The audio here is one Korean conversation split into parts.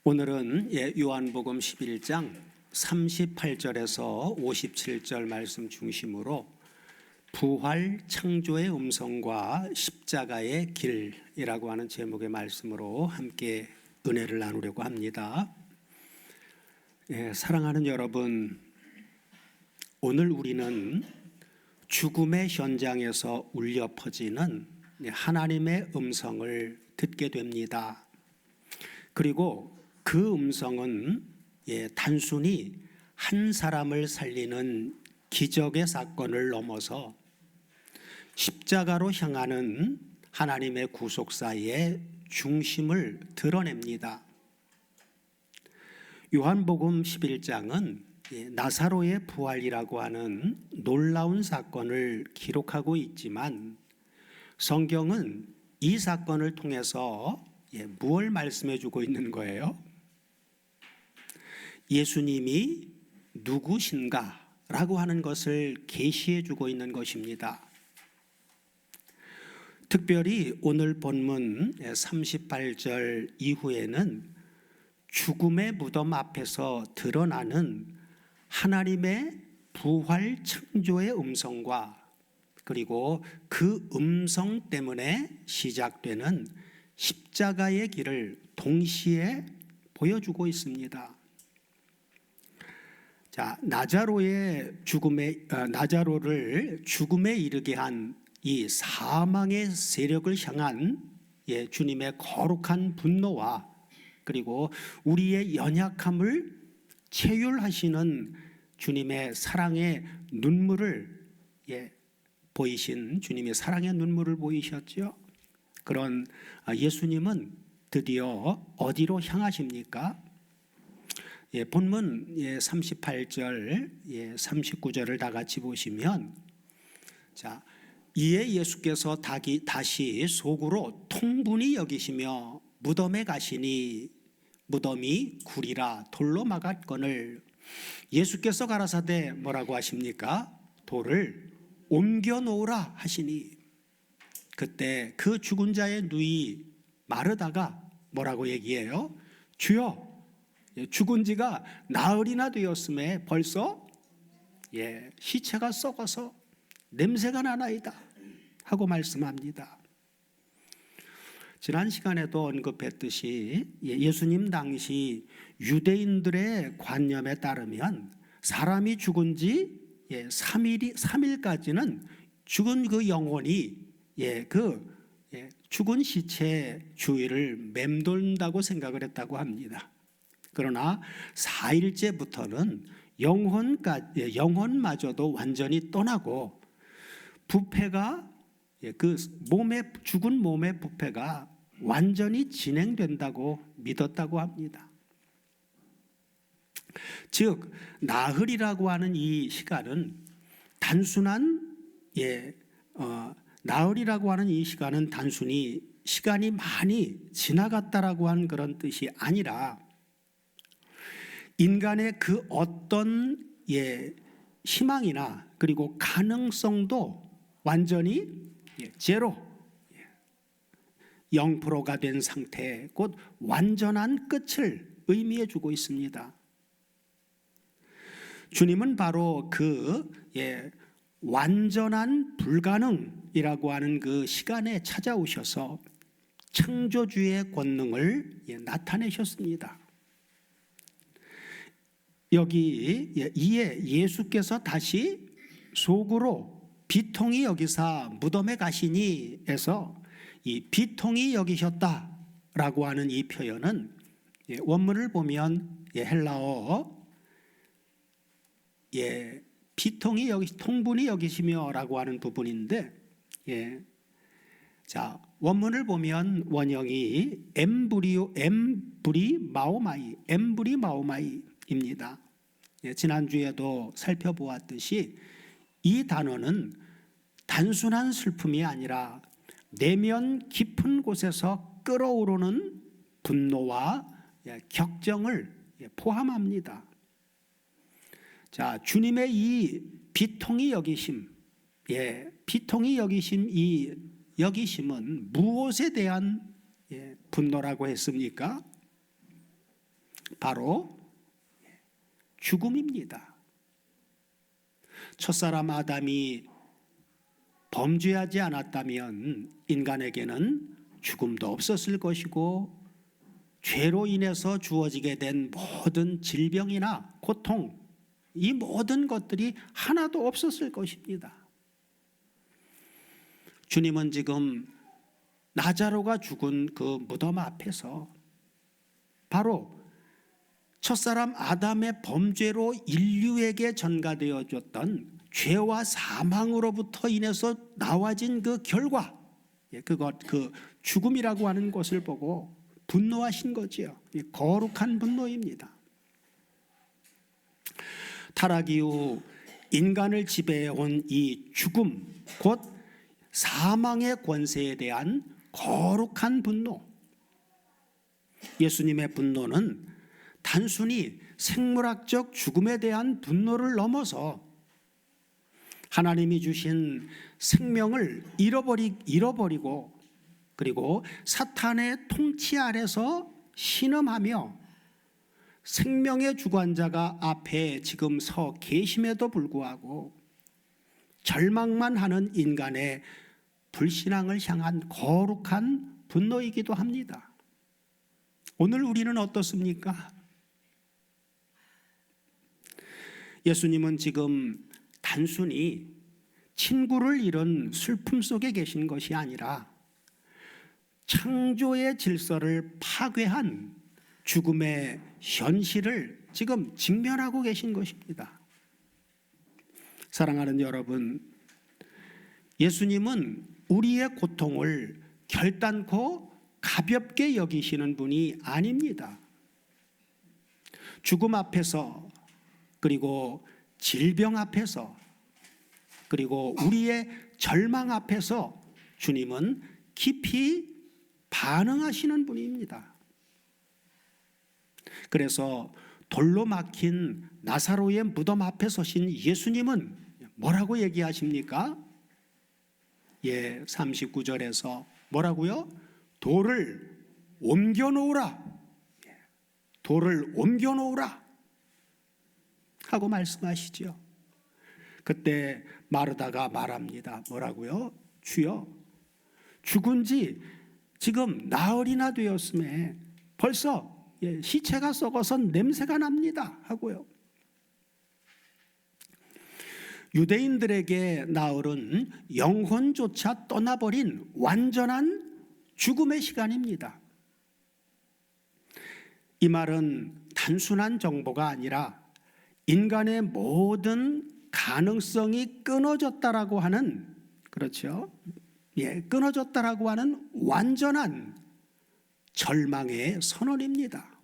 오늘은 요한복음 11장 38절에서 57절 말씀 중심으로 부활 창조의 음성과 십자가의 길이라고 하는 제목의 말씀으로 함께 은혜를 나누려고 합니다. 사랑하는 여러분, 오늘 우리는 죽음의 현장에서 울려 퍼지는 하나님의 음성을 듣게 됩니다. 그리고 그 음성은 단순히 한 사람을 살리는 기적의 사건을 넘어서 십자가로 향하는 하나님의 구속사의 중심을 드러냅니다. 요한복음 11장은 나사로의 부활이라고 하는 놀라운 사건을 기록하고 있지만 성경은 이 사건을 통해서 무엇을 말씀해 주고 있는 거예요? 예수님이 누구신가? 라고 하는 것을 계시해 주고 있는 것입니다. 특별히 오늘 본문 38절 이후에는 죽음의 무덤 앞에서 드러나는 하나님의 부활 창조의 음성과 그리고 그 음성 때문에 시작되는 십자가의 길을 동시에 보여주고 있습니다. 자, 나자로를 죽음에 이르게 한 이 사망의 세력을 향한 주님의 거룩한 분노와 그리고 우리의 연약함을 체휼하시는 주님의 사랑의 눈물을 보이신 주님의 사랑의 눈물을 보이셨죠. 그런 예수님은 드디어 어디로 향하십니까? 본문 38절, 39절을 다 같이 보시면, 자, 이에 예수께서 다시 속으로 통분히 여기시며 무덤에 가시니 무덤이 굴이라 돌로 막았거늘 예수께서 가라사대 뭐라고 하십니까? 돌을 옮겨 놓으라 하시니 그때 그 죽은 자의 누이 마르다가 뭐라고 얘기해요? 주여, 죽은 지가 나흘이나 되었음에 벌써 시체가 썩어서 냄새가 나나이다 하고 말씀합니다. 지난 시간에도 언급했듯이 예수님 당시 유대인들의 관념에 따르면 사람이 죽은 지 3일까지는 죽은 그 영혼이 죽은 시체 주위를 맴돈다고 생각을 했다고 합니다. 그러나 4일째부터는 영혼마저도 완전히 떠나고 부패가 죽은 몸의 부패가 완전히 진행된다고 믿었다고 합니다. 즉 나흘이라고 하는 이 시간은 나흘이라고 하는 이 시간은 단순히 시간이 많이 지나갔다라고 하는 그런 뜻이 아니라 인간의 그 어떤 희망이나 그리고 가능성도 완전히 제로 0%가 된 상태, 곧 완전한 끝을 의미해 주고 있습니다. 주님은 바로 그 완전한 불가능이라고 하는 그 시간에 찾아오셔서 창조주의 권능을 나타내셨습니다. 여기 이에 예수께서 다시 속으로 비통히 여기사 무덤에 가시니 에서 이 비통히 여기셨다라고 하는 이 표현은 원문을 보면 헬라어 통분히 여기시며라고 하는 부분인데 자, 원문을 보면 원형이 엠브리 마오마이입니다. 지난주에도 살펴보았듯이 이 단어는 단순한 슬픔이 아니라 내면 깊은 곳에서 끓어오르는 분노와 격정을 포함합니다. 자, 주님의 이 비통히 여기심, 이 여기심은 무엇에 대한 분노라고 했습니까? 바로 죽음입니다. 첫사람 아담이 범죄하지 않았다면 인간에게는 죽음도 없었을 것이고 죄로 인해서 주어지게 된 모든 질병이나 고통, 이 모든 것들이 하나도 없었을 것입니다. 주님은 지금 나자로가 죽은 그 무덤 앞에서 바로 첫사람 아담의 범죄로 인류에게 전가되어졌던 죄와 사망으로부터 인해서 나와진 그 결과, 그 죽음이라고 하는 것을 보고 분노하신 거지요. 거룩한 분노입니다. 타락 이후 인간을 지배해온 이 죽음, 곧 사망의 권세에 대한 거룩한 분노. 예수님의 분노는 단순히 생물학적 죽음에 대한 분노를 넘어서 하나님이 주신 생명을 잃어버리고 그리고 사탄의 통치 아래서 신음하며 생명의 주관자가 앞에 지금 서 계심에도 불구하고 절망만 하는 인간의 불신앙을 향한 거룩한 분노이기도 합니다. 오늘 우리는 어떻습니까? 예수님은 지금 단순히 친구를 잃은 슬픔 속에 계신 것이 아니라 창조의 질서를 파괴한 죽음의 현실을 지금 직면하고 계신 것입니다. 사랑하는 여러분, 예수님은 우리의 고통을 결단코 가볍게 여기시는 분이 아닙니다. 죽음 앞에서, 그리고 질병 앞에서, 그리고 우리의 절망 앞에서 주님은 깊이 반응하시는 분입니다. 그래서 돌로 막힌 나사로의 무덤 앞에 서신 예수님은 뭐라고 얘기하십니까? 39절에서 뭐라고요? 돌을 옮겨 놓으라. 돌을 옮겨 놓으라 하고 말씀하시죠. 그때 마르다가 말합니다. 뭐라고요? 주여, 죽은 지 지금 나흘이나 되었음에 벌써 시체가 썩어서 냄새가 납니다 하고요. 유대인들에게 나흘은 영혼조차 떠나버린 완전한 죽음의 시간입니다. 이 말은 단순한 정보가 아니라 인간의 모든 가능성이 끊어졌다라고 하는, 그렇죠? 끊어졌다라고 하는 완전한 절망의 선언입니다.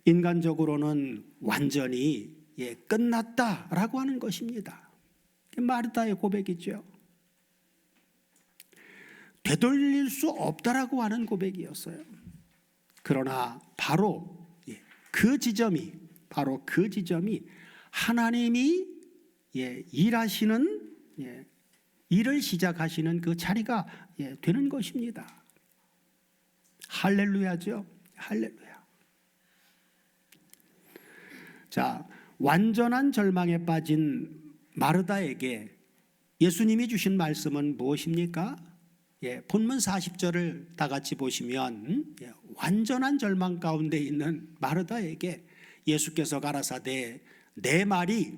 인간적으로는 완전히 끝났다라고 하는 것입니다. 마르다의 고백이죠. 되돌릴 수 없다라고 하는 고백이었어요. 그러나 바로 그 지점이 하나님이 일하시는, 일을 시작하시는 그 자리가 되는 것입니다. 할렐루야죠. 할렐루야. 자, 완전한 절망에 빠진 마르다에게 예수님이 주신 말씀은 무엇입니까? 본문 40절을 다 같이 보시면 완전한 절망 가운데 있는 마르다에게 예수께서 가라사대 내 말이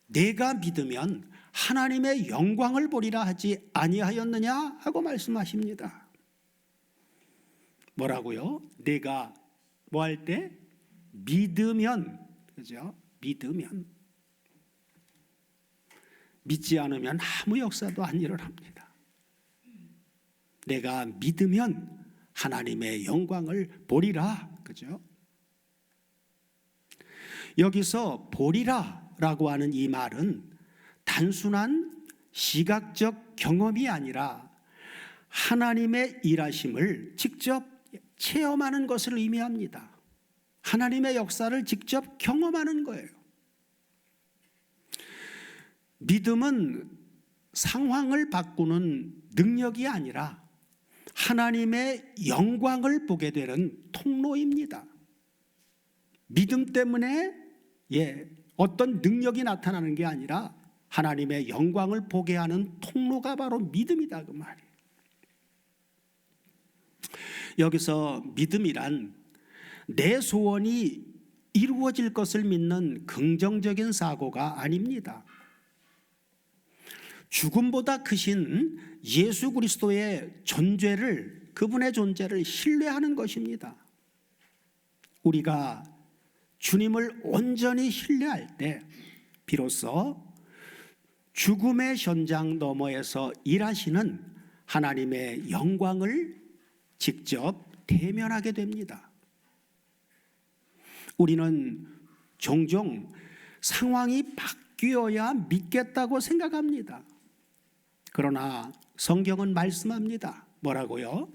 내가 믿으면 하나님의 영광을 보리라 하지 아니하였느냐 하고 말씀하십니다. 뭐라고요? 내가 뭐 할 때? 믿으면, 그죠? 믿으면. 믿지 않으면 아무 역사도 안 일어납니다. 내가 믿으면 하나님의 영광을 보리라, 그죠? 여기서 보리라라고 하는 이 말은 단순한 시각적 경험이 아니라 하나님의 일하심을 직접 체험하는 것을 의미합니다. 하나님의 역사를 직접 경험하는 거예요. 믿음은 상황을 바꾸는 능력이 아니라 하나님의 영광을 보게 되는 통로입니다. 믿음 때문에 어떤 능력이 나타나는 게 아니라 하나님의 영광을 보게 하는 통로가 바로 믿음이다 그 말이에요. 여기서 믿음이란 내 소원이 이루어질 것을 믿는 긍정적인 사고가 아닙니다. 죽음보다 크신 예수 그리스도의 존재를, 그분의 존재를 신뢰하는 것입니다. 우리가 주님을 온전히 신뢰할 때 비로소 죽음의 현장 너머에서 일하시는 하나님의 영광을 직접 대면하게 됩니다. 우리는 종종 상황이 바뀌어야 믿겠다고 생각합니다. 그러나 성경은 말씀합니다. 뭐라고요?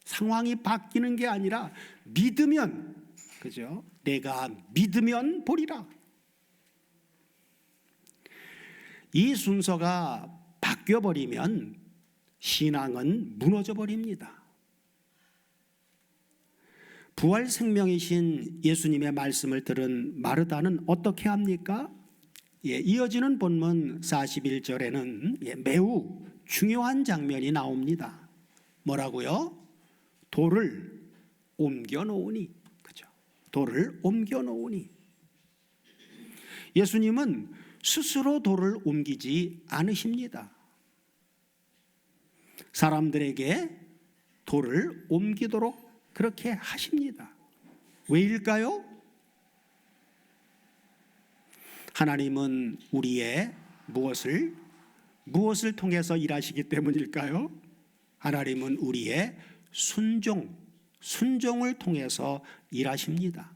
상황이 바뀌는 게 아니라 믿으면, 그죠? 내가 믿으면 보리라. 이 순서가 바뀌어버리면 신앙은 무너져 버립니다. 부활 생명이신 예수님의 말씀을 들은 마르다는 어떻게 합니까? 이어지는 본문 41절에는 매우 중요한 장면이 나옵니다. 뭐라고요? 돌을 옮겨 놓으니. 그죠? 돌을 옮겨 놓으니. 예수님은 스스로 돌을 옮기지 않으십니다. 사람들에게 돌을 옮기도록 그렇게 하십니다. 왜일까요? 하나님은 우리의 무엇을 통해서 일하시기 때문일까요? 하나님은 우리의 순종을 통해서 일하십니다.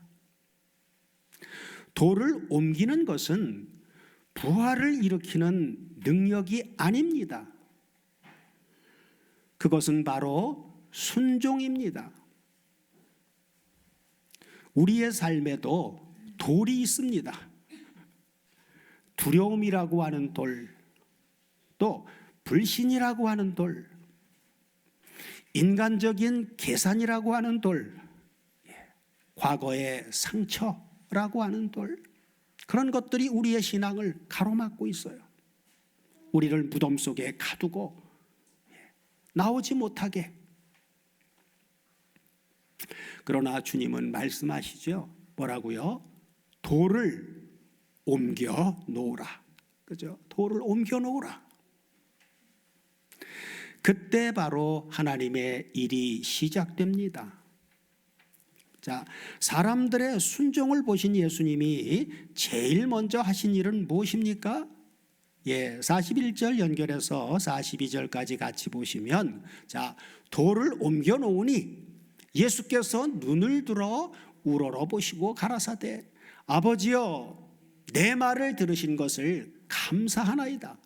돌을 옮기는 것은 부활을 일으키는 능력이 아닙니다. 그것은 바로 순종입니다. 우리의 삶에도 돌이 있습니다. 두려움이라고 하는 돌, 또 불신이라고 하는 돌, 인간적인 계산이라고 하는 돌, 과거의 상처라고 하는 돌, 그런 것들이 우리의 신앙을 가로막고 있어요. 우리를 무덤 속에 가두고 나오지 못하게. 그러나 주님은 말씀하시죠. 뭐라고요? 돌을 옮겨 놓으라. 그죠? 돌을 옮겨 놓으라. 그때 바로 하나님의 일이 시작됩니다. 자, 사람들의 순종을 보신 예수님이 제일 먼저 하신 일은 무엇입니까? 41절 연결해서 42절까지 같이 보시면, 자, 돌을 옮겨 놓으니 예수께서 눈을 들어 우러러보시고 가라사대 아버지여 내 말을 들으신 것을 감사하나이다.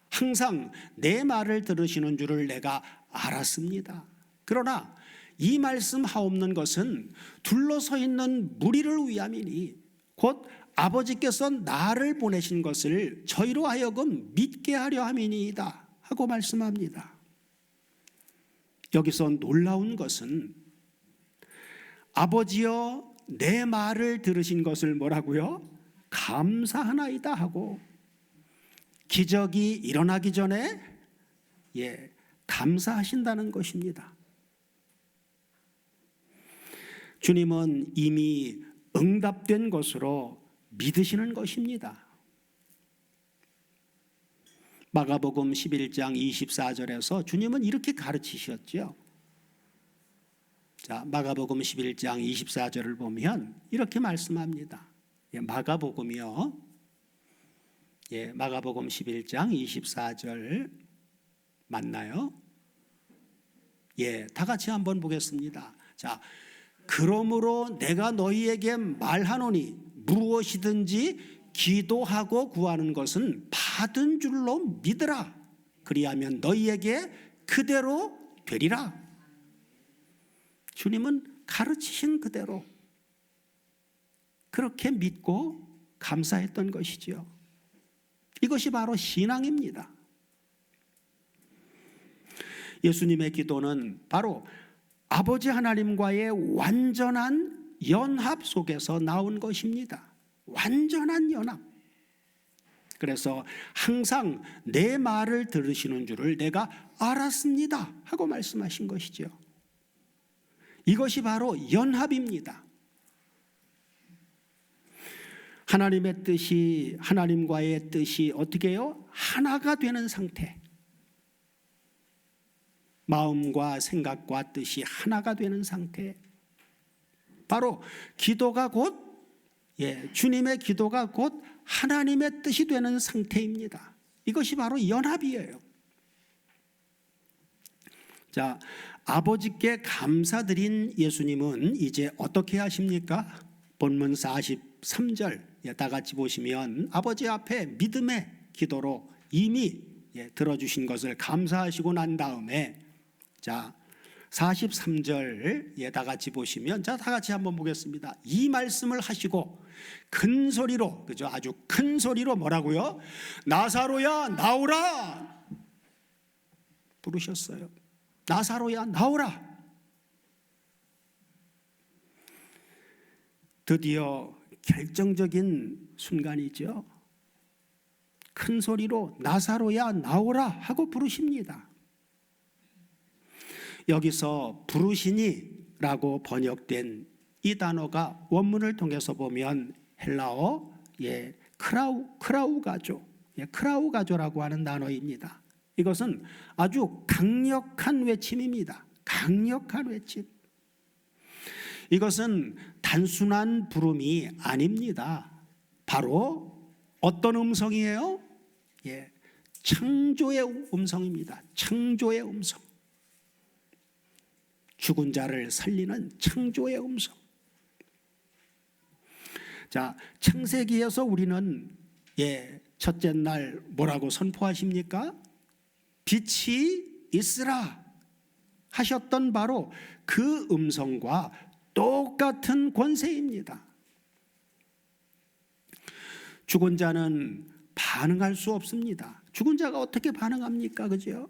항상 내 말을 들으시는 줄을 내가 알았습니다. 그러나 이 말씀 하옵는 것은 둘러서 있는 무리를 위함이니 곧 아버지께서 나를 보내신 것을 저희로 하여금 믿게 하려 함이니이다 하고 말씀합니다. 여기서 놀라운 것은 아버지여 내 말을 들으신 것을 뭐라고요? 감사하나이다 하고 기적이 일어나기 전에 감사하신다는 것입니다. 주님은 이미 응답된 것으로 믿으시는 것입니다. 마가복음 11장 24절에서 주님은 이렇게 가르치셨죠. 자, 마가복음 11장 24절을 보면 이렇게 말씀합니다. 마가복음이요. 마가복음 11장 24절 맞나요? 다 같이 한번 보겠습니다. 자, 그러므로 내가 너희에게 말하노니 무엇이든지 기도하고 구하는 것은 받은 줄로 믿으라. 그리하면 너희에게 그대로 되리라. 주님은 가르치신 그대로 그렇게 믿고 감사했던 것이지요. 이것이 바로 신앙입니다. 예수님의 기도는 바로 아버지 하나님과의 완전한 연합 속에서 나온 것입니다. 완전한 연합. 그래서 항상 내 말을 들으시는 줄을 내가 알았습니다 하고 말씀하신 것이죠. 이것이 바로 연합입니다. 하나님의 뜻이, 하나님과의 뜻이 어떻게 해요? 하나가 되는 상태. 마음과 생각과 뜻이 하나가 되는 상태. 바로 기도가 곧, 주님의 기도가 곧 하나님의 뜻이 되는 상태입니다. 이것이 바로 연합이에요. 자, 아버지께 감사드린 예수님은 이제 어떻게 하십니까? 본문 43절 다 같이 보시면 아버지 앞에 믿음의 기도로 이미 들어주신 것을 감사하시고 난 다음에, 자 43절 다 같이 보시면, 자 다 같이 한번 보겠습니다. 이 말씀을 하시고 큰 소리로, 그죠? 아주 큰 소리로 뭐라고요? 나사로야 나오라 부르셨어요. 나사로야 나오라. 드디어 결정적인 순간이죠. 큰 소리로 나사로야 나오라 하고 부르십니다. 여기서 부르시니라고 번역된 이 단어가 원문을 통해서 보면 헬라어 크라우가조, 크라우가조라고 하는 단어입니다. 이것은 아주 강력한 외침입니다. 강력한 외침. 이것은 단순한 부름이 아닙니다. 바로 어떤 음성이에요? 창조의 음성입니다. 창조의 음성. 죽은 자를 살리는 창조의 음성. 자, 창세기에서 우리는 첫째 날 뭐라고 선포하십니까? 빛이 있으라 하셨던 바로 그 음성과 똑같은 권세입니다. 죽은 자는 반응할 수 없습니다. 죽은 자가 어떻게 반응합니까? 그죠?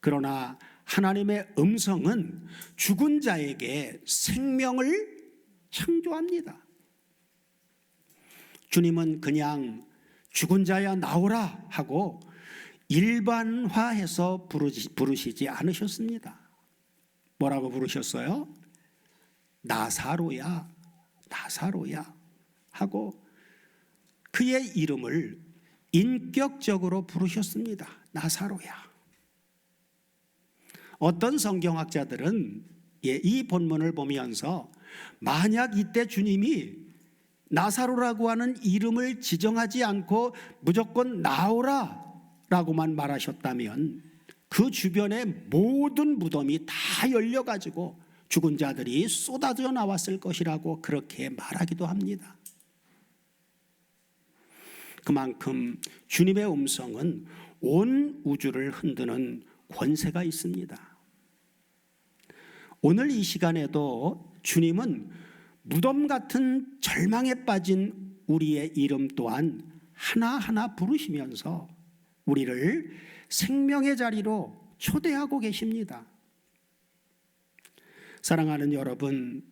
그러나 하나님의 음성은 죽은 자에게 생명을 창조합니다. 주님은 그냥 죽은 자야 나오라 하고 일반화해서 부르시지 않으셨습니다. 뭐라고 부르셨어요? 나사로야, 나사로야 하고 그의 이름을 인격적으로 부르셨습니다. 나사로야. 어떤 성경학자들은 이 본문을 보면서 만약 이때 주님이 나사로라고 하는 이름을 지정하지 않고 무조건 나오라 라고만 말하셨다면 그 주변의 모든 무덤이 다 열려가지고 죽은 자들이 쏟아져 나왔을 것이라고 그렇게 말하기도 합니다. 그만큼 주님의 음성은 온 우주를 흔드는 권세가 있습니다. 오늘 이 시간에도 주님은 무덤 같은 절망에 빠진 우리의 이름 또한 하나하나 부르시면서 우리를 생명의 자리로 초대하고 계십니다. 사랑하는 여러분,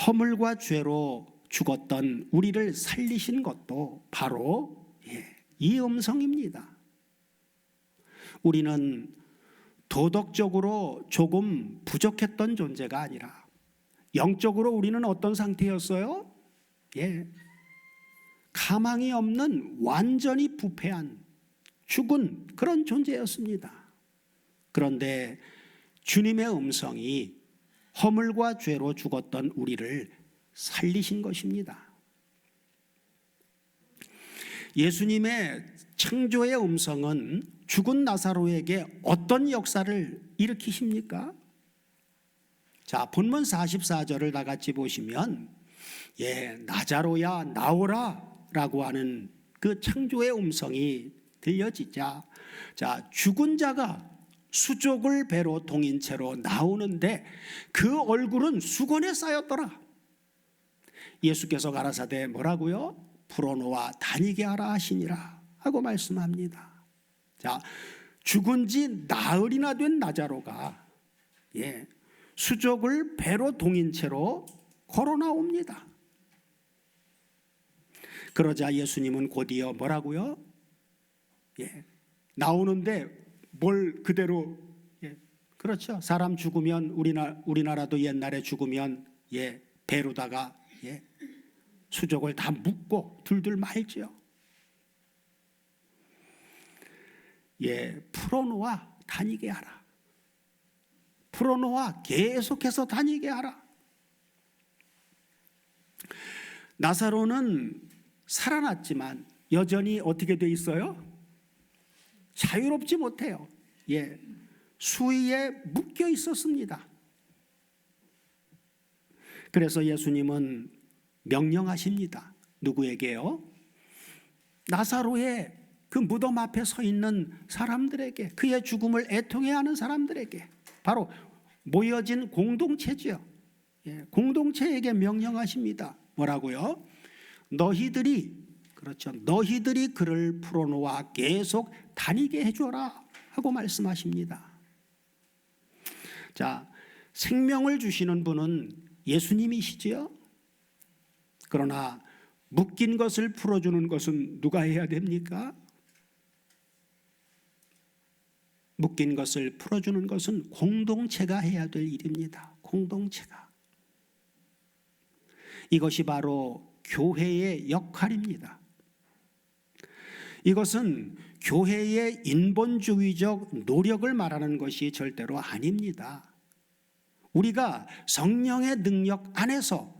허물과 죄로 죽었던 우리를 살리신 것도 바로 이 음성입니다. 우리는 도덕적으로 조금 부족했던 존재가 아니라 영적으로 우리는 어떤 상태였어요? 가망이 없는 완전히 부패한 죽은 그런 존재였습니다. 그런데 주님의 음성이 허물과 죄로 죽었던 우리를 살리신 것입니다. 예수님의 창조의 음성은 죽은 나사로에게 어떤 역사를 일으키십니까? 자, 본문 44절을 다 같이 보시면 나자로야 나오라 라고 하는 그 창조의 음성이 들려지자, 자, 죽은 자가 수족을 배로 동인 채로 나오는데 그 얼굴은 수건에 쌓였더라. 예수께서 가라사대 뭐라고요? 풀어놓아 다니게 하라 하시니라 하고 말씀합니다. 자, 죽은 지 나흘이나 된 나자로가 수족을 배로 동인 채로 걸어 나옵니다. 그러자 예수님은 곧이어 뭐라고요? 나오는데 뭘 그대로 그렇죠. 사람 죽으면 우리나라도 옛날에 죽으면 배로다가 수족을 다 묶고 둘둘 말죠. 풀어놓아 다니게 하라. 풀어놓아 계속해서 다니게 하라. 나사로는 살아났지만 여전히 어떻게 돼 있어요? 자유롭지 못해요. 수위에 묶여 있었습니다. 그래서 예수님은 명령하십니다. 누구에게요? 나사로의 그 무덤 앞에 서 있는 사람들에게, 그의 죽음을 애통해하는 사람들에게, 바로 모여진 공동체죠. 공동체에게 명령하십니다. 뭐라고요? 너희들이 그를 풀어놓아 계속 다니게 해줘라 하고 말씀하십니다. 자, 생명을 주시는 분은 예수님이시지요. 그러나 묶인 것을 풀어주는 것은 누가 해야 됩니까? 묶인 것을 풀어주는 것은 공동체가 해야 될 일입니다. 공동체가. 이것이 바로 교회의 역할입니다. 이것은 교회의 인본주의적 노력을 말하는 것이 절대로 아닙니다. 우리가 성령의 능력 안에서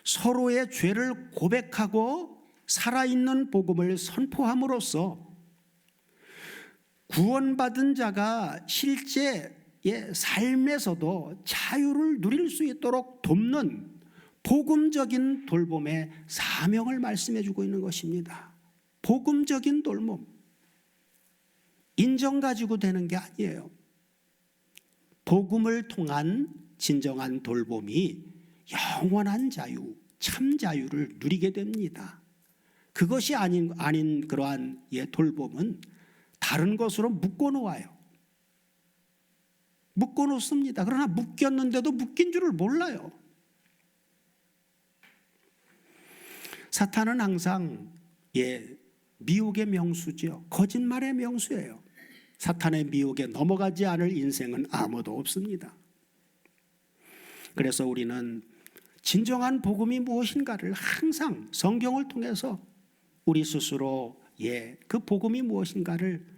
서로의 죄를 고백하고 살아있는 복음을 선포함으로써 구원받은 자가 실제 삶에서도 자유를 누릴 수 있도록 돕는 복음적인 돌봄의 사명을 말씀해 주고 있는 것입니다. 복음적인 돌봄. 인정 가지고 되는 게 아니에요. 복음을 통한 진정한 돌봄이 영원한 자유, 참 자유를 누리게 됩니다. 그것이 아닌 그러한 돌봄은 다른 것으로 묶어놓아요. 묶어놓습니다. 그러나 묶였는데도 묶인 줄을 몰라요. 사탄은 항상 미혹의 명수죠. 거짓말의 명수예요. 사탄의 미혹에 넘어가지 않을 인생은 아무도 없습니다. 그래서 우리는 진정한 복음이 무엇인가를 항상 성경을 통해서 우리 스스로 그 복음이 무엇인가를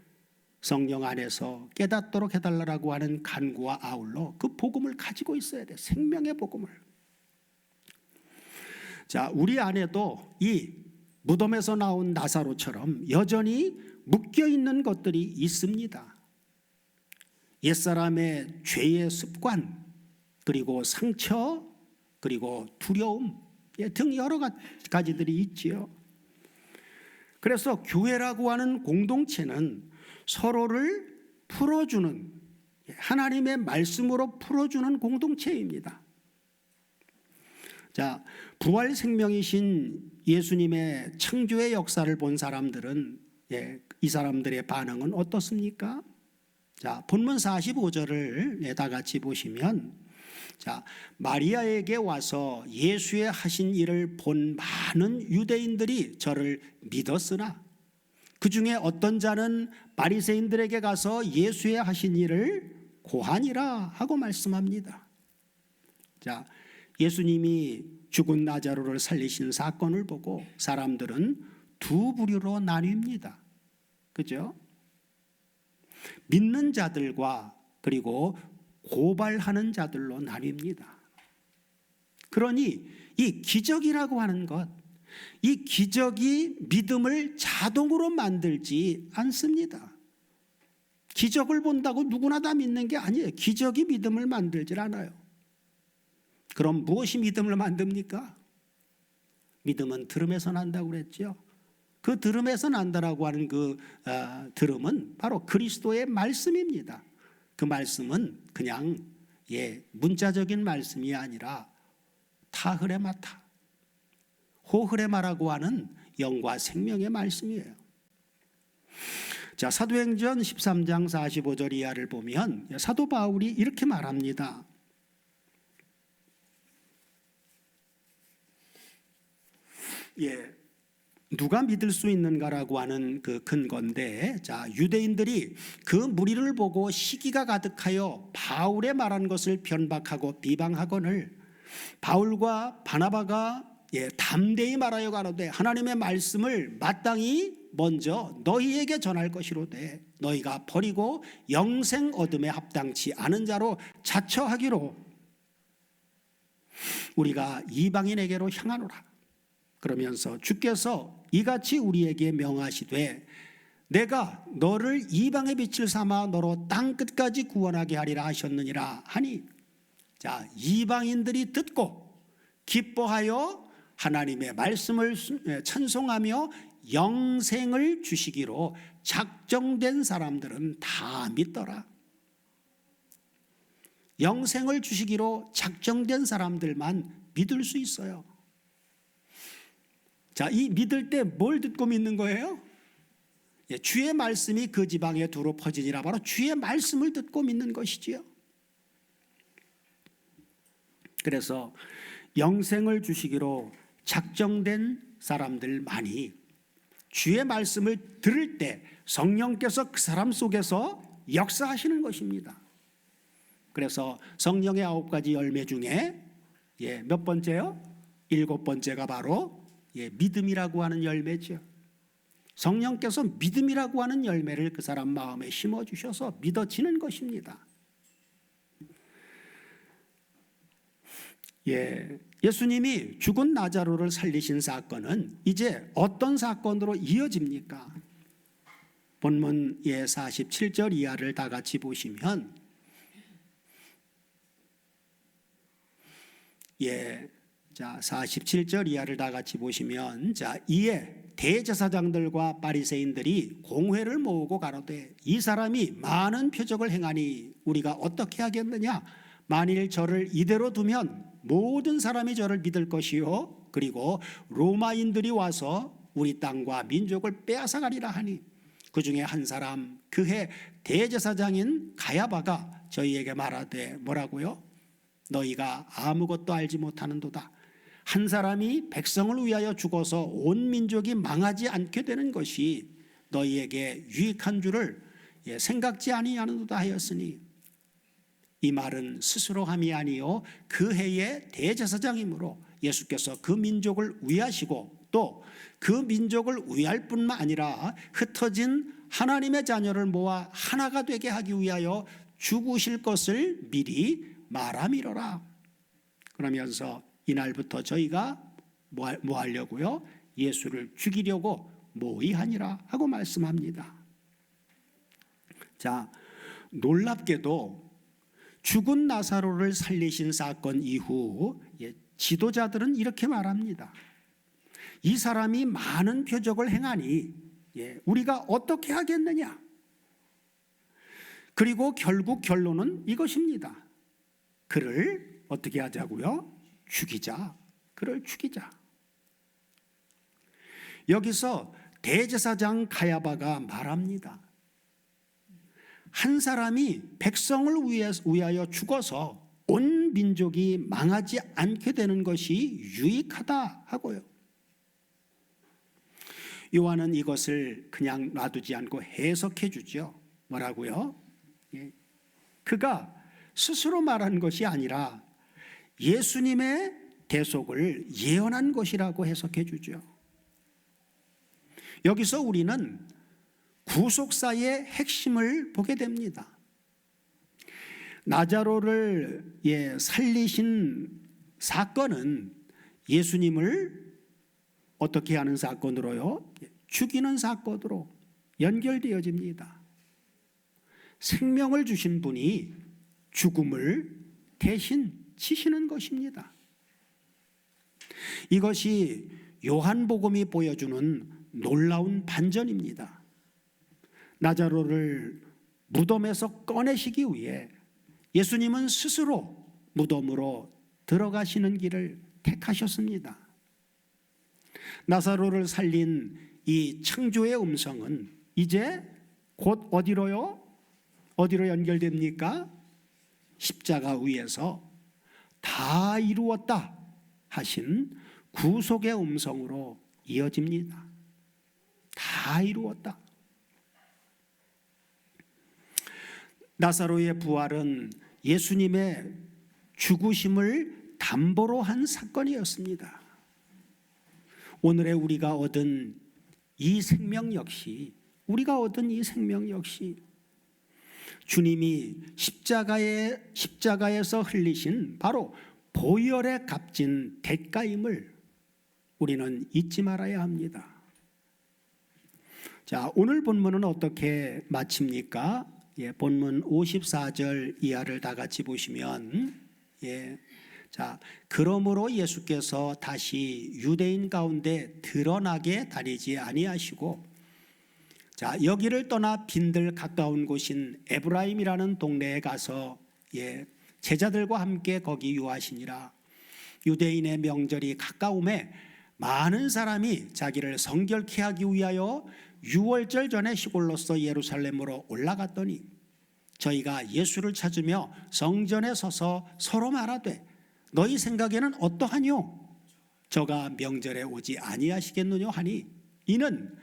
성령 안에서 깨닫도록 해달라고 하는 간구와 아울러 그 복음을 가지고 있어야 돼. 생명의 복음을. 자, 우리 안에도 이 무덤에서 나온 나사로처럼 여전히 묶여 있는 것들이 있습니다. 옛사람의 죄의 습관, 그리고 상처, 그리고 두려움 등 여러 가지들이 있지요. 그래서 교회라고 하는 공동체는 서로를 풀어주는, 하나님의 말씀으로 풀어주는 공동체입니다. 자, 부활 생명이신 예수님의 창조의 역사를 본 사람들은 이 사람들의 반응은 어떻습니까? 자, 본문 45절을 다 같이 보시면, 자, 마리아에게 와서 예수의 하신 일을 본 많은 유대인들이 저를 믿었으나 그 중에 어떤 자는 바리새인들에게 가서 예수의 하신 일을 고하니라 하고 말씀합니다. 자, 예수님이 죽은 나자로를 살리신 사건을 보고 사람들은 두 부류로 나뉩니다. 그죠? 믿는 자들과 그리고 고발하는 자들로 나뉩니다. 그러니 이 기적이라고 하는 것, 이 기적이 믿음을 자동으로 만들지 않습니다. 기적을 본다고 누구나 다 믿는 게 아니에요. 기적이 믿음을 만들질 않아요. 그럼 무엇이 믿음을 만듭니까? 믿음은 들음에서 난다고 그랬죠. 그 들음에서 난다라고 하는 그 들음은 바로 그리스도의 말씀입니다. 그 말씀은 그냥 문자적인 말씀이 아니라 타흐레마타, 호흐레마라고 하는 영과 생명의 말씀이에요. 자, 사도행전 13장 45절 이하를 보면 사도 바울이 이렇게 말합니다. 누가 믿을 수 있는가라고 하는 그 근거인데, 자, 유대인들이 그 무리를 보고 시기가 가득하여 바울의 말한 것을 변박하고 비방하거늘 바울과 바나바가 담대히 말하여 가로되 하나님의 말씀을 마땅히 먼저 너희에게 전할 것이로되 너희가 버리고 영생 얻음에 합당치 않은 자로 자처하기로 우리가 이방인에게로 향하노라. 그러면서 주께서 이같이 우리에게 명하시되 내가 너를 이방의 빛을 삼아 너로 땅 끝까지 구원하게 하리라 하셨느니라 하니, 자, 이방인들이 듣고 기뻐하여 하나님의 말씀을 찬송하며 영생을 주시기로 작정된 사람들은 다 믿더라. 영생을 주시기로 작정된 사람들만 믿을 수 있어요. 자, 이 믿을 때 뭘 듣고 믿는 거예요? 주의 말씀이 그 지방에 두루 퍼지니라. 바로 주의 말씀을 듣고 믿는 것이지요. 그래서 영생을 주시기로 작정된 사람들만이 주의 말씀을 들을 때 성령께서 그 사람 속에서 역사하시는 것입니다. 그래서 성령의 9가지 열매 중에 몇 번째요? 7번째가 바로 믿음이라고 하는 열매죠. 성령께서 믿음이라고 하는 열매를 그 사람 마음에 심어주셔서 믿어지는 것입니다. 예수님이 죽은 나자로를 살리신 사건은 이제 어떤 사건으로 이어집니까? 본문 47절 이하를 다 같이 보시면 자, 47절 이하를 다 같이 보시면, 자, 이에 대제사장들과 바리새인들이 공회를 모으고 가로되 이 사람이 많은 표적을 행하니 우리가 어떻게 하겠느냐? 만일 저를 이대로 두면 모든 사람이 저를 믿을 것이요 그리고 로마인들이 와서 우리 땅과 민족을 빼앗아가리라 하니, 그 중에 한 사람 그해 대제사장인 가야바가 저희에게 말하되 뭐라고요? 너희가 아무것도 알지 못하는도다. 한 사람이 백성을 위하여 죽어서 온 민족이 망하지 않게 되는 것이 너희에게 유익한 줄을 생각지 아니하는도다 하였으니, 이 말은 스스로 함이 아니요 그 해의 대제사장이므로 예수께서 그 민족을 위하시고 또 그 민족을 위할 뿐만 아니라 흩어진 하나님의 자녀를 모아 하나가 되게 하기 위하여 죽으실 것을 미리 말함이로라. 그러면서 이날부터 저희가 뭐 하려고요? 예수를 죽이려고 모의하니라 하고 말씀합니다. 자, 놀랍게도 죽은 나사로를 살리신 사건 이후 지도자들은 이렇게 말합니다. 이 사람이 많은 표적을 행하니 우리가 어떻게 하겠느냐? 그리고 결국 결론은 이것입니다. 그를 어떻게 하자고요? 죽이자. 그를 죽이자. 여기서 대제사장 가야바가 말합니다. 한 사람이 백성을 위하여 죽어서 온 민족이 망하지 않게 되는 것이 유익하다 하고요. 요한은 이것을 그냥 놔두지 않고 해석해 주죠. 뭐라고요? 그가 스스로 말한 것이 아니라 예수님의 대속을 예언한 것이라고 해석해 주죠. 여기서 우리는 구속사의 핵심을 보게 됩니다. 나자로를 살리신 사건은 예수님을 어떻게 하는 사건으로요? 죽이는 사건으로 연결되어집니다. 생명을 주신 분이 죽음을 대신 지시는 것입니다. 이것이 요한복음이 보여주는 놀라운 반전입니다. 나자로를 무덤에서 꺼내시기 위해 예수님은 스스로 무덤으로 들어가시는 길을 택하셨습니다. 나사로를 살린 이 창조의 음성은 이제 곧 어디로요? 어디로 연결됩니까? 십자가 위에서 다 이루었다 하신 구속의 음성으로 이어집니다. 다 이루었다. 나사로의 부활은 예수님의 죽으심을 담보로 한 사건이었습니다. 오늘의 우리가 얻은 이 생명 역시 주님이 십자가에서 흘리신 바로 보혈의 값진 대가임을 우리는 잊지 말아야 합니다. 자, 오늘 본문은 어떻게 마칩니까? 본문 54절 이하를 다 같이 보시면, 자, 그러므로 예수께서 다시 유대인 가운데 드러나게 다니지 아니하시고, 자, 여기를 떠나 빈들 가까운 곳인 에브라임이라는 동네에 가서 제자들과 함께 거기 유하시니라. 유대인의 명절이 가까움에 많은 사람이 자기를 성결케 하기 위하여 유월절 전에 시골로서 예루살렘으로 올라갔더니 저희가 예수를 찾으며 성전에 서서 서로 말하되 너희 생각에는 어떠하뇨? 저가 명절에 오지 아니하시겠느냐 하니 이는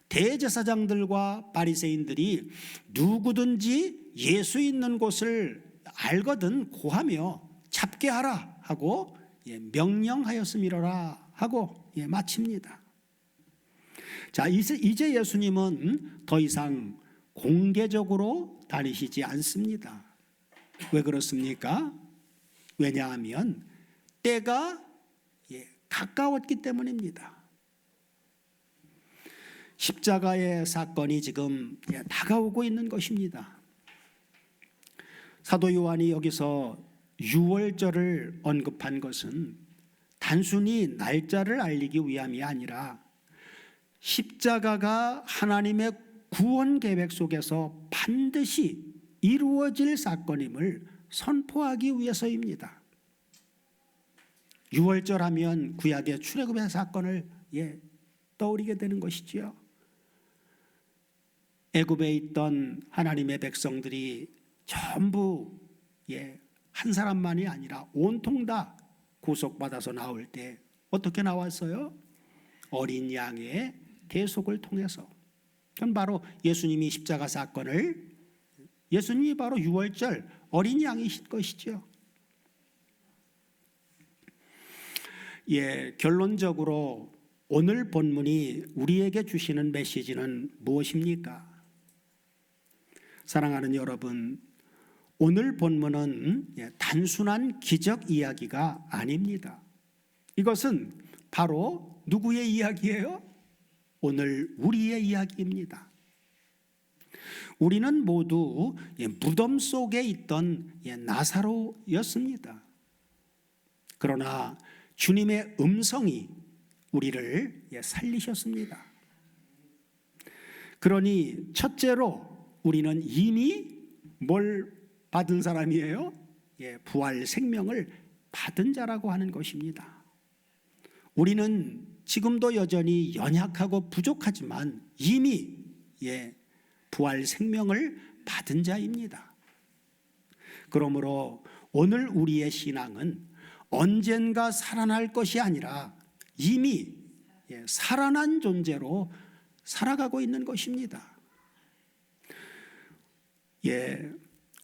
대제사장들과 바리새인들이 누구든지 예수 있는 곳을 알거든 고하며 잡게 하라 하고 명령하였음이로라 하고 마칩니다. 자, 이제 예수님은 더 이상 공개적으로 다니시지 않습니다. 왜 그렇습니까? 왜냐하면 때가 가까웠기 때문입니다. 십자가의 사건이 지금 다가오고 있는 것입니다. 사도 요한이 여기서 유월절을 언급한 것은 단순히 날짜를 알리기 위함이 아니라 십자가가 하나님의 구원 계획 속에서 반드시 이루어질 사건임을 선포하기 위해서입니다. 유월절 하면 구약의 출애굽의 사건을 떠올리게 되는 것이지요. 애굽에 있던 하나님의 백성들이 전부 한 사람만이 아니라 온통 다 구속받아서 나올 때 어떻게 나왔어요? 어린 양의 대속을 통해서. 그건 바로 예수님이 십자가 사건을, 예수님이 바로 유월절 어린 양이신 것이죠. 결론적으로 오늘 본문이 우리에게 주시는 메시지는 무엇입니까? 사랑하는 여러분, 오늘 본문은 단순한 기적 이야기가 아닙니다. 이것은 바로 누구의 이야기예요? 오늘 우리의 이야기입니다. 우리는 모두 무덤 속에 있던 나사로였습니다. 그러나 주님의 음성이 우리를 살리셨습니다. 그러니 첫째로 우리는 이미 뭘 받은 사람이에요? 부활 생명을 받은 자라고 하는 것입니다. 우리는 지금도 여전히 연약하고 부족하지만 이미 부활 생명을 받은 자입니다. 그러므로 오늘 우리의 신앙은 언젠가 살아날 것이 아니라 이미 살아난 존재로 살아가고 있는 것입니다.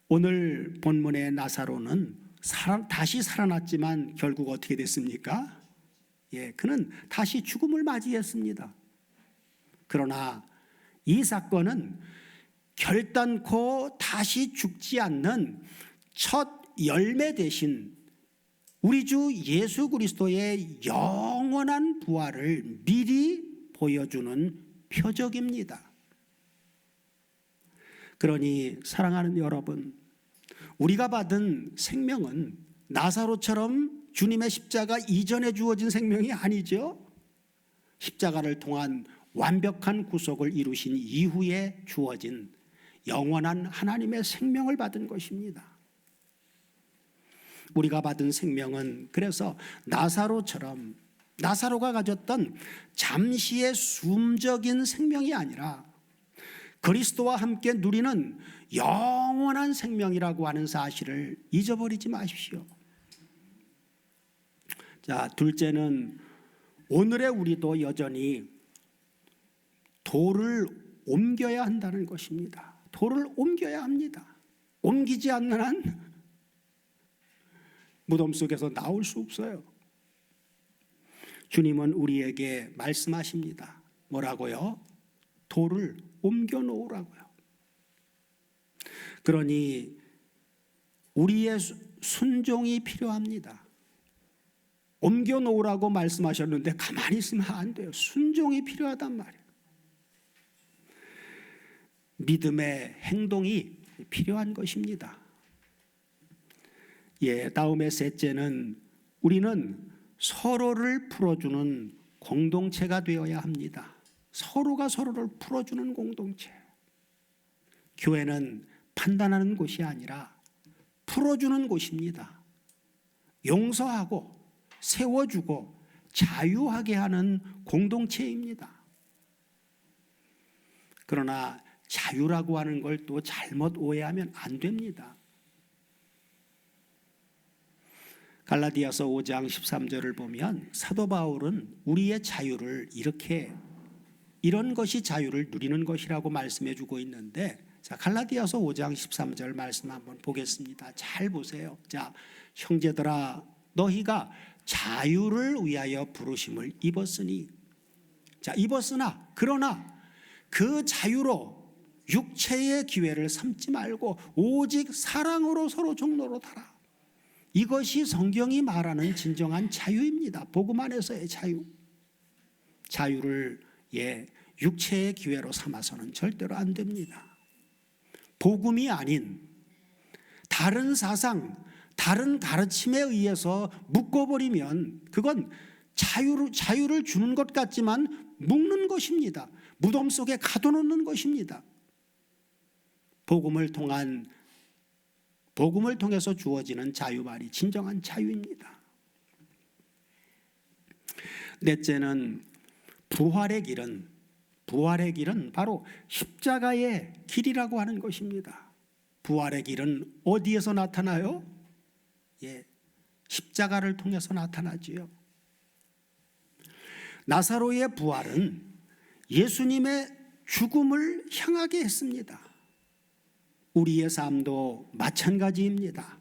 오늘 본문의 나사로는 다시 살아났지만 결국 어떻게 됐습니까? 그는 다시 죽음을 맞이했습니다. 그러나 이 사건은 결단코 다시 죽지 않는 첫 열매 대신 우리 주 예수 그리스도의 영원한 부활을 미리 보여주는 표적입니다. 그러니 사랑하는 여러분, 우리가 받은 생명은 나사로처럼 주님의 십자가 이전에 주어진 생명이 아니죠. 십자가를 통한 완벽한 구속을 이루신 이후에 주어진 영원한 하나님의 생명을 받은 것입니다. 우리가 받은 생명은 그래서 나사로가 가졌던 잠시의 숨적인 생명이 아니라 그리스도와 함께 누리는 영원한 생명이라고 하는 사실을 잊어버리지 마십시오. 자, 둘째는 오늘의 우리도 여전히 도를 옮겨야 한다는 것입니다. 도를 옮겨야 합니다. 옮기지 않는 한 무덤 속에서 나올 수 없어요. 주님은 우리에게 말씀하십니다. 뭐라고요? 도를 옮겨 놓으라고요. 그러니 우리의 순종이 필요합니다. 옮겨 놓으라고 말씀하셨는데 가만히 있으면 안 돼요. 순종이 필요하단 말이에요. 믿음의 행동이 필요한 것입니다. 다음에 셋째는 우리는 서로를 풀어주는 공동체가 되어야 합니다. 서로가 서로를 풀어주는 공동체. 교회는 판단하는 곳이 아니라 풀어주는 곳입니다. 용서하고 세워주고 자유하게 하는 공동체입니다. 그러나 자유라고 하는 걸 또 잘못 오해하면 안 됩니다. 갈라디아서 5장 13절을 보면 사도 바울은 우리의 자유를 이런 것이 자유를 누리는 것이라고 말씀해 주고 있는데, 자, 갈라디아서 5장 13절 말씀 한번 보겠습니다. 잘 보세요. 자, 형제들아 너희가 자유를 위하여 부르심을 입었으니, 자, 입었으나 그러나 그 자유로 육체의 기회를 삼지 말고 오직 사랑으로 서로 종노릇하라. 이것이 성경이 말하는 진정한 자유입니다. 복음 안에서의 자유. 자유를 육체의 기회로 삼아서는 절대로 안 됩니다. 복음이 아닌 다른 사상, 다른 가르침에 의해서 묶어버리면 그건 자유를 주는 것 같지만 묶는 것입니다. 무덤 속에 가둬놓는 것입니다. 복음을 통해서 주어지는 자유만이 진정한 자유입니다. 넷째는 부활의 길은 바로 십자가의 길이라고 하는 것입니다. 부활의 길은 어디에서 나타나요? 십자가를 통해서 나타나지요. 나사로의 부활은 예수님의 죽음을 향하게 했습니다. 우리의 삶도 마찬가지입니다.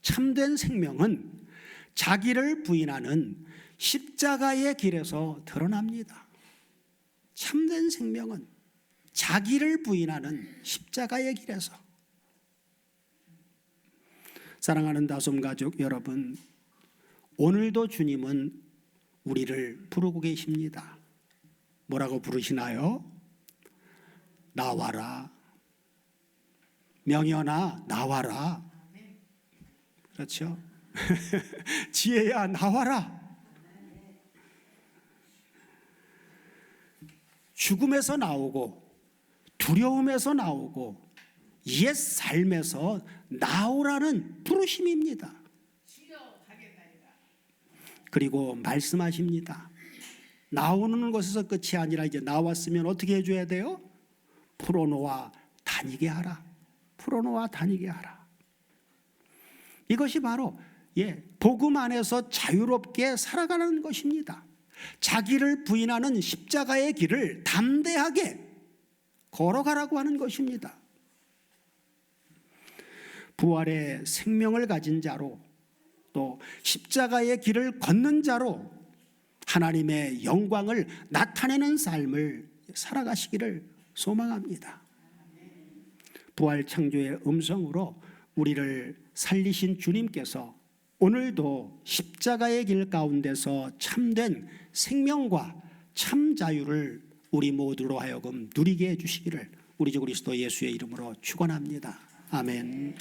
참된 생명은 자기를 부인하는 십자가의 길에서 드러납니다. 참된 생명은 자기를 부인하는 십자가의 길에서. 사랑하는 다솜가족 여러분, 오늘도 주님은 우리를 부르고 계십니다. 뭐라고 부르시나요? 나와라. 명현아 나와라. 그렇죠? 지혜야 나와라. 죽음에서 나오고 두려움에서 나오고 옛 삶에서 나오라는 부르심입니다. 그리고 말씀하십니다. 나오는 것에서 끝이 아니라 이제 나왔으면 어떻게 해줘야 돼요? 풀어놓아 다니게 하라. 풀어놓아 다니게 하라. 이것이 바로 복음 안에서 자유롭게 살아가는 것입니다. 자기를 부인하는 십자가의 길을 담대하게 걸어가라고 하는 것입니다. 부활의 생명을 가진 자로 또 십자가의 길을 걷는 자로 하나님의 영광을 나타내는 삶을 살아가시기를 소망합니다. 부활 창조의 음성으로 우리를 살리신 주님께서 오늘도 십자가의 길 가운데서 참된 생명과 참 자유를 우리 모두로 하여금 누리게 해주시기를 우리 주 그리스도 예수의 이름으로 축원합니다. 아멘.